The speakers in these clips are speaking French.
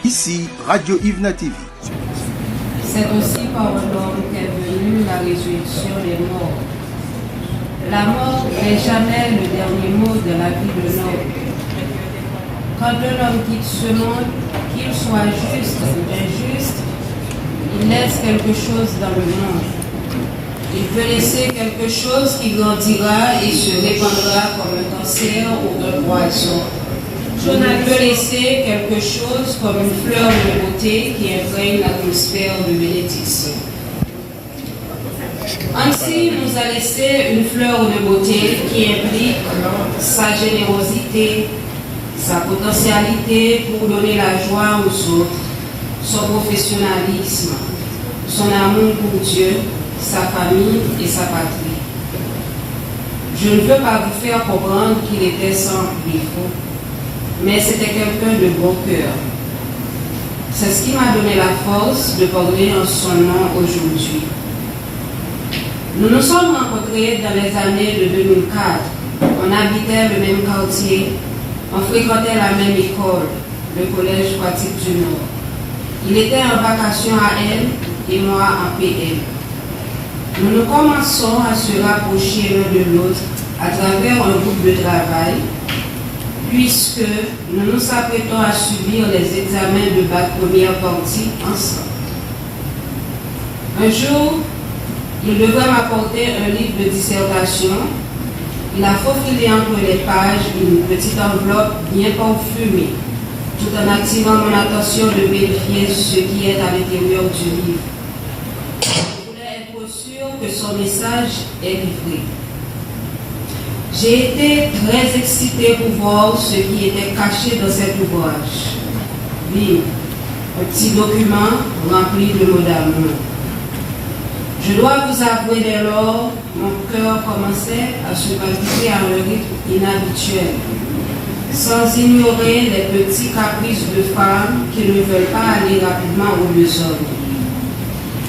Ici, Radio Yvna TV. C'est aussi par l'homme qu'est venue la résurrection des morts. La mort n'est jamais le dernier mot de la vie de l'homme. Quand un homme quitte ce monde, qu'il soit juste ou injuste, il laisse quelque chose dans le monde. Il peut laisser quelque chose qui grandira et se répandra comme un cancer ou un poison. Il peut laisser quelque chose comme une fleur de beauté qui imprègne l'atmosphère de bénédiction. Ainsi, nous a laissé une fleur de beauté qui implique sa générosité, sa potentialité pour donner la joie aux autres, son professionnalisme, son amour pour Dieu, sa famille et sa patrie. Je ne veux pas vous faire comprendre qu'il était sans défaut, mais c'était quelqu'un de bon cœur. C'est ce qui m'a donné la force de parler en son nom aujourd'hui. Nous nous sommes rencontrés dans les années de 2004. On habitait le même quartier, on fréquentait la même école, le collège pratique du Nord. Il était en vacation à elle et moi en PM. Nous commençons à se rapprocher l'un de l'autre à travers un groupe de travail, puisque nous nous apprêtons à subir les examens de bac première partie ensemble. Un jour, il devrait m'apporter un livre de dissertation. Il a faufilé entre les pages une petite enveloppe bien parfumée, tout en attirant mon attention de vérifier ce qui est à l'intérieur du livre. Je voulais être sûr que son message est livré. J'ai été très excitée pour voir ce qui était caché dans cet ouvrage. Oui, un petit document rempli de mots d'amour. Je dois vous avouer dès lors, mon cœur commençait à se palpiter à un rythme inhabituel, sans ignorer les petits caprices de femmes qui ne veulent pas aller rapidement au besogne.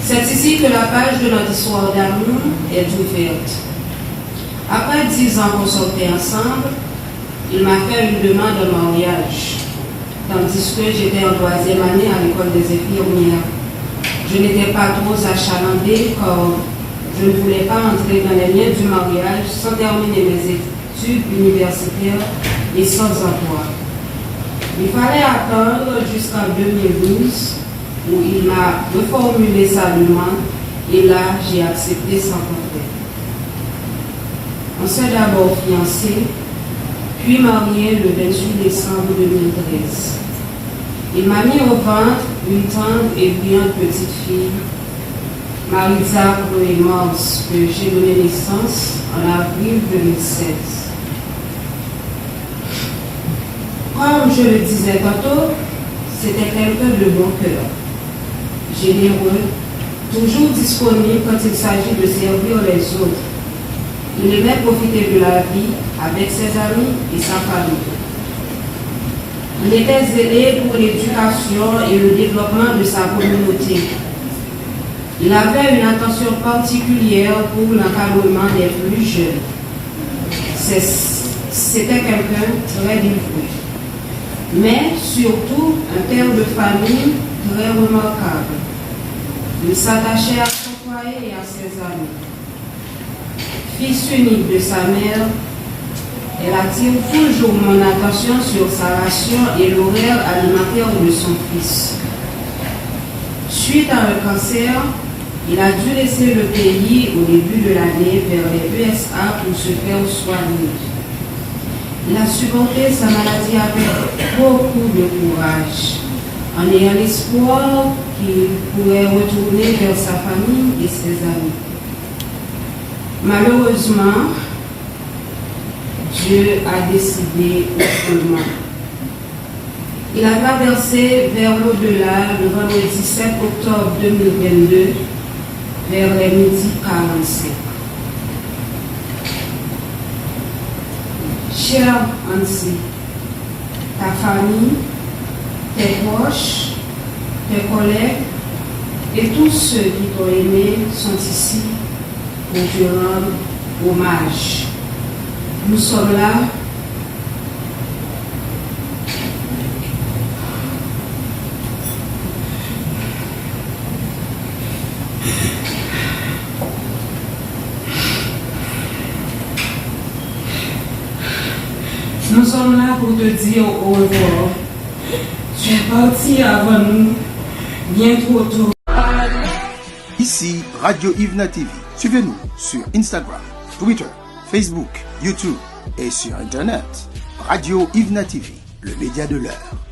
C'est ici que la page de notre histoire d'amour est ouverte. Après 10 ans qu'on sortait ensemble, il m'a fait une demande de mariage, tandis que j'étais en 3e année à l'école des infirmières. Je n'étais pas trop achalandée car je ne voulais pas entrer dans les liens du mariage sans terminer mes études universitaires et sans emploi. Il fallait attendre jusqu'en 2012 où il m'a reformulé sa demande et là j'ai accepté sans compter. On s'est d'abord fiancés, puis mariés le 28 décembre 2013. Il m'a mis au ventre une tendre et brillante petite fille, Marisa Chloé-Mars, que j'ai donné naissance en avril 2016. Comme je le disais tantôt, c'était quelqu'un de bon cœur, généreux, toujours disponible quand il s'agit de servir les autres. Il aimait profiter de la vie avec ses amis et sa famille. Il était zélé pour l'éducation et le développement de sa communauté. Il avait une attention particulière pour l'encadrement des plus jeunes. C'était quelqu'un très dévoué, mais surtout un père de famille très remarquable. Il s'attachait à son foyer et à ses amis. Fils unique de sa mère, elle attire toujours mon attention sur sa ration et l'horaire alimentaire de son fils. Suite à un cancer, il a dû laisser le pays au début de l'année vers les USA pour se faire soigner. Il a supporté sa maladie avec beaucoup de courage, en ayant l'espoir qu'il pourrait retourner vers sa famille et ses amis. Malheureusement, Dieu a décidé autrement. Il a traversé vers l'au-delà le vendredi 7 octobre 2022 vers les midi 45. Cher Ansi, ta famille, tes proches, tes collègues et tous ceux qui t'ont aimé sont ici pour te rendre hommage. Nous sommes là sommes là pour te dire au revoir. Tu es parti avant nous, bien trop tôt. Ici Radio Ivna TV. Suivez-nous sur Instagram, Twitter, Facebook, YouTube et sur Internet. Radio Ivna TV, le média de l'heure.